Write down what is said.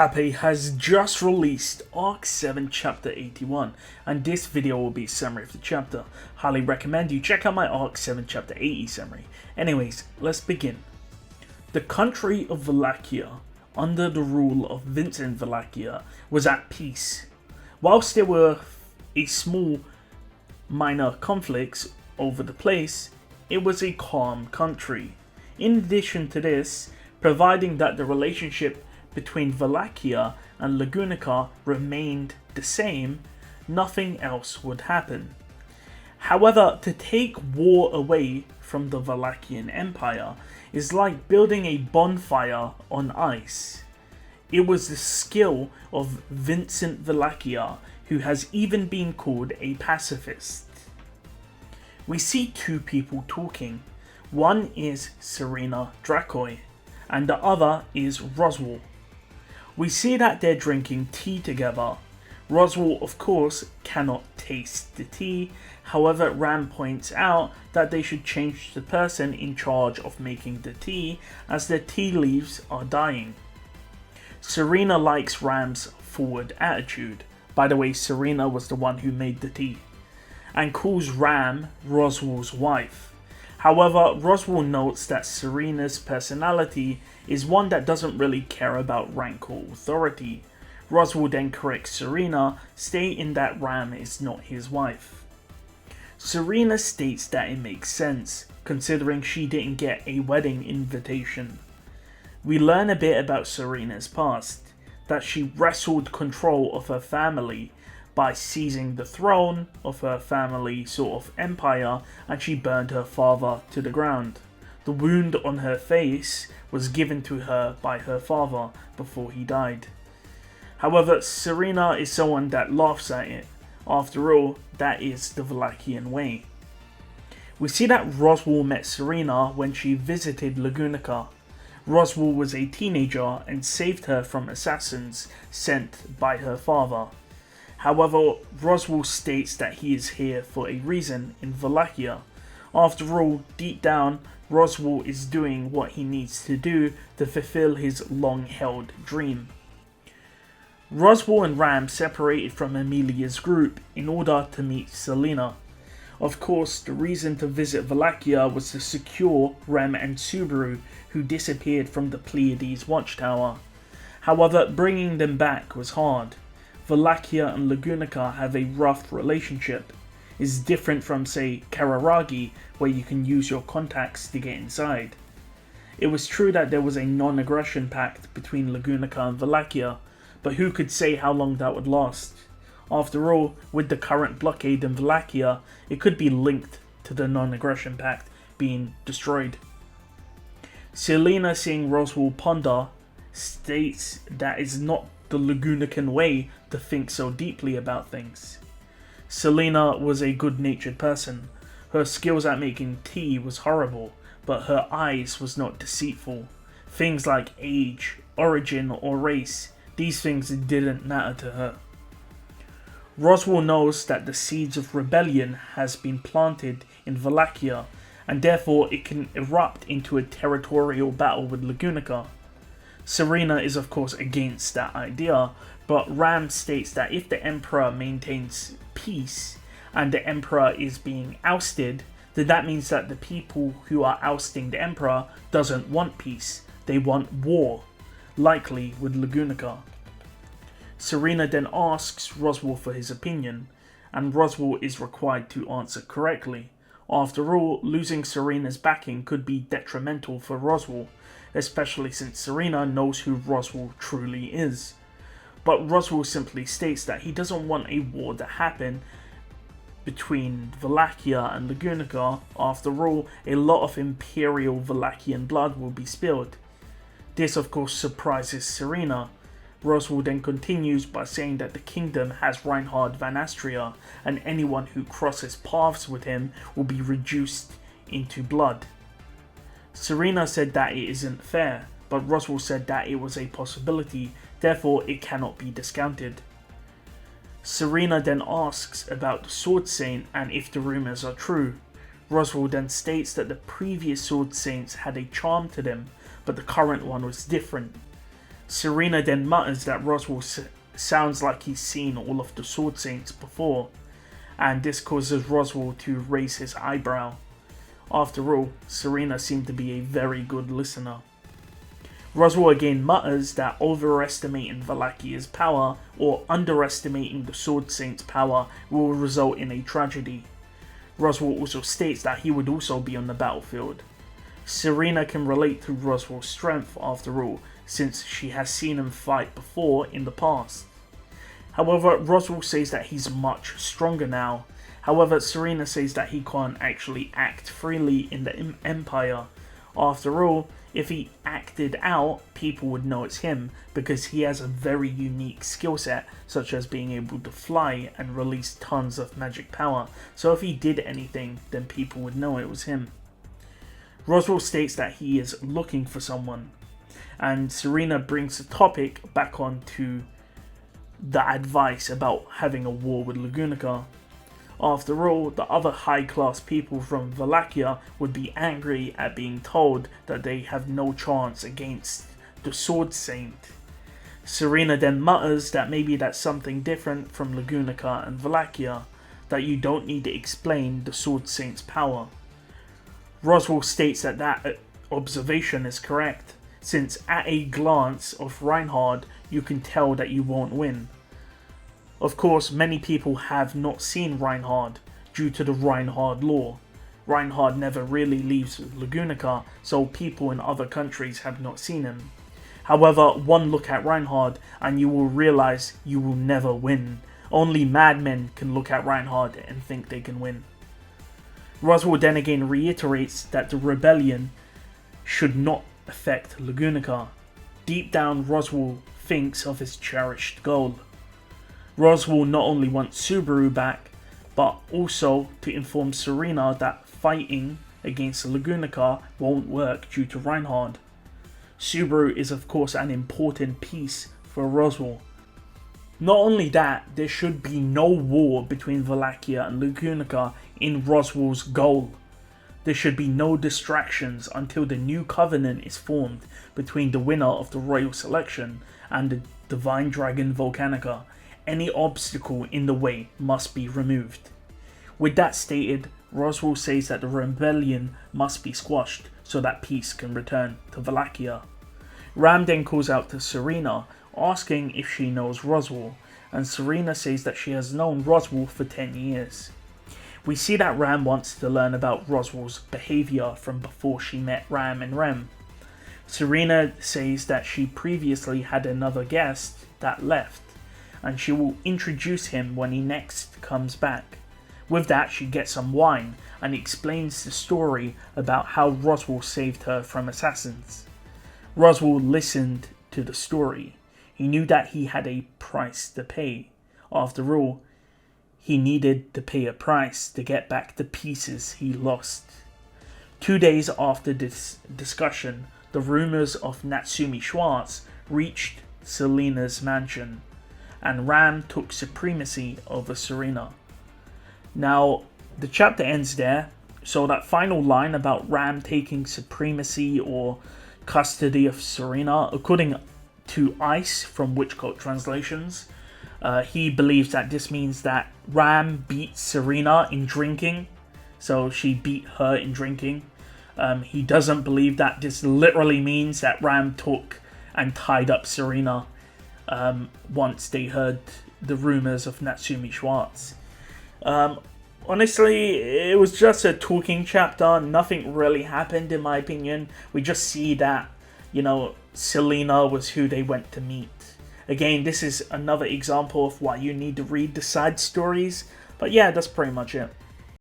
Happy has just released Arc 7 Chapter 81, and this video will be a summary of the chapter. Highly recommend you check out my Arc 7 Chapter 80 summary. Anyways, let's begin. The country of Wallachia, under the rule of Vincent Wallachia, was at peace. Whilst there were a small minor conflicts over the place, it was a calm country. In addition to this, providing that the relationship between Wallachia and Lagunica remained the same, nothing else would happen. However, to take war away from the Wallachian Empire is like building a bonfire on ice. It was the skill of Vincent Wallachia, who has even been called a pacifist. We see two people talking. One is Serena Dracoi, and the other is Roswaal. We see that they're drinking tea together. Roswaal, of course, cannot taste the tea. However, Ram points out that they should change the person in charge of making the tea, as the tea leaves are dying. Serena likes Ram's forward attitude. By the way, Serena was the one who made the tea. And calls Ram Roswaal's wife. However, Roswaal notes that Serena's personality is one that doesn't really care about rank or authority. Roswaal then corrects Serena, stating that Ram is not his wife. Serena states that it makes sense, considering she didn't get a wedding invitation. We learn a bit about Serena's past, that she wrestled control of her family by seizing the throne of her family sort of empire, and she burned her father to the ground. The wound on her face was given to her by her father before he died. However, Serena is someone that laughs at it. After all, that is the Wallachian way. We see that Roswaal met Serena when she visited Lagunica. Roswaal was a teenager and saved her from assassins sent by her father. However, Roswaal states that he is here for a reason in Wallachia. After all, deep down, Roswaal is doing what he needs to do to fulfill his long-held dream. Roswaal and Ram separated from Emilia's group in order to meet Selena. Of course, the reason to visit Wallachia was to secure Rem and Subaru, who disappeared from the Pleiades watchtower. However, bringing them back was hard. Wallachia and Lagunica have a rough relationship. It's different from, say, Kararagi, where you can use your contacts to get inside. It was true that there was a non-aggression pact between Lagunica and Wallachia, but who could say how long that would last? After all, with the current blockade in Wallachia, it could be linked to the non-aggression pact being destroyed. Selena, seeing Roswaal ponder, states that it's not the Lagunican way to think so deeply about things. Selena was a good-natured person. Her skills at making tea was horrible, but her eyes was not deceitful. Things like age, origin, or race, these things didn't matter to her. Roswaal knows that the seeds of rebellion has been planted in Wallachia, and therefore it can erupt into a territorial battle with Lagunica. Serena is of course against that idea, but Ram states that if the Emperor maintains peace and the Emperor is being ousted, then that means that the people who are ousting the Emperor doesn't want peace, they want war, likely with Lagunica. Serena then asks Roswaal for his opinion, and Roswaal is required to answer correctly. After all, losing Serena's backing could be detrimental for Roswaal, especially since Serena knows who Roswaal truly is. But Roswaal simply states that he doesn't want a war to happen between Wallachia and Lagunica. After all, a lot of imperial Wallachian blood will be spilled. This of course surprises Serena. Roswaal then continues by saying that the kingdom has Reinhard van Astria, and anyone who crosses paths with him will be reduced into blood. Serena said that it isn't fair, but Roswaal said that it was a possibility, therefore it cannot be discounted. Serena then asks about the Sword Saint and if the rumours are true. Roswaal then states that the previous Sword Saints had a charm to them, but the current one was different. Serena then mutters that Roswaal sounds like he's seen all of the Sword Saints before, and this causes Roswaal to raise his eyebrow. After all, Serena seemed to be a very good listener. Roswaal again mutters that overestimating Valakia's power or underestimating the Sword Saint's power will result in a tragedy. Roswaal also states that he would also be on the battlefield. Serena can relate to Roswaal's strength after all, since she has seen him fight before in the past. However, Roswaal says that he's much stronger now. However, Serena says that he can't actually act freely in the Empire. After all, if he acted out, people would know it's him, because he has a very unique skill set, such as being able to fly and release tons of magic power. So if he did anything, then people would know it was him. Roswaal states that he is looking for someone, and Serena brings the topic back on to the advice about having a war with Lugunica. After all, the other high-class people from Valakia would be angry at being told that they have no chance against the Sword Saint. Serena then mutters that maybe that's something different from Lugunica and Valakia, that you don't need to explain the Sword Saint's power. Roswaal states that that observation is correct, since at a glance of Reinhard you can tell that you won't win. Of course, many people have not seen Reinhard due to the Reinhard law. Reinhard never really leaves Lugunica, so people in other countries have not seen him. However, one look at Reinhard and you will realize you will never win. Only madmen can look at Reinhard and think they can win. Roswaal then again reiterates that the rebellion should not affect Lugunica. Deep down, Roswaal thinks of his cherished goal. Roswaal not only wants Subaru back, but also to inform Serena that fighting against Lugunica won't work due to Reinhard. Subaru is of course an important piece for Roswaal. Not only that, there should be no war between Valakia and Lugunica in Roswaal's goal. There should be no distractions until the new covenant is formed between the winner of the royal selection and the divine dragon Volcanica. Any obstacle in the way must be removed. With that stated, Roswaal says that the rebellion must be squashed so that peace can return to Valakia. Ram then calls out to Serena, asking if she knows Roswaal, and Serena says that she has known Roswaal for 10 years. We see that Ram wants to learn about Roswaal's behaviour from before she met Ram and Rem. Serena says that she previously had another guest that left, and she will introduce him when he next comes back. With that, she gets some wine and explains the story about how Roswaal saved her from assassins. Roswaal listened to the story. He knew that he had a price to pay. After all, he needed to pay a price to get back the pieces he lost. 2 days after this discussion, the rumors of Natsumi Schwartz reached Selena's mansion, and Ram took supremacy over Serena. Now, the chapter ends there, so that final line about Ram taking supremacy or custody of Serena, according to Ice from Witchcult Translations, he believes that this means that Ram beat Serena in drinking, so she beat her in drinking. He doesn't believe that this literally means that Ram took and tied up Serena once they heard the rumors of Natsumi Schwartz. Honestly, it was just a talking chapter. Nothing really happened in my opinion. We just see that, Selena was who they went to meet. Again, this is another example of why you need to read the side stories. But yeah, that's pretty much it.